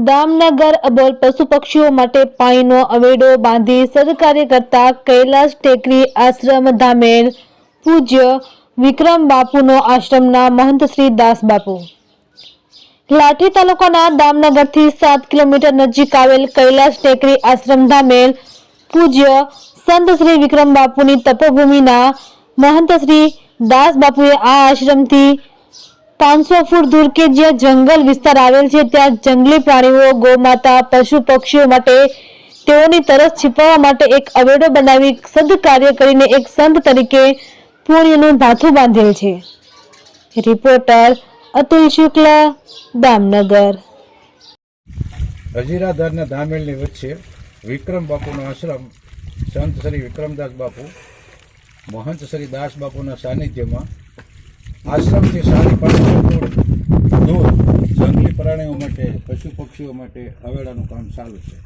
દામનગર અબોલ પશુ પક્ષીઓ માટે પાણીનો અવેડો બાંધી સદકાર્ય કરતા કૈલાસ ટેકરી આશ્રમ ધામેલ પૂજ્ય વિક્રમ બાપુનો આશ્રમના મહંત શ્રી દાસ બાપુ લાઠી તાલુકાના દામનગરથી 7 કિલોમીટર નજીક આવેલ કૈલાસ ટેકરી આશ્રમ ધામેલ પૂજ્ય સંત શ્રી વિક્રમ બાપુની તપોભૂમિના મહંત શ્રી દાસ બાપુએ આ આશ્રમથી 500 ફૂટ દૂર કે જ્યાં જંગલ વિસ્તાર આવેલ છે ત્યાં જંગલી પ્રાણીઓ ગૌમાતા પશુ પક્ષીઓ માટે તેઓની તરસ છીપવા માટે એક અવેડો બનાવી સદકાર્ય કરીને એક સંત તરીકે પુણ્યનું ભાથું બાંધેલ છે। રિપોર્ટર અતુલ શુક્લ દામનગર। હજીરાધરના ધામેલની વચ્ચે વિક્રમ બાપુનો આશ્રમ સંત શ્રી વિક્રમદાસ બાપુ મહંત શ્રી દાસ બાપુના સાનિધ્યમાં આશ્રમથી 550 ફૂટ દૂર જંગલી પ્રાણીઓ માટે પશુ પક્ષીઓ માટે અવેડાનું કામ ચાલુ છે।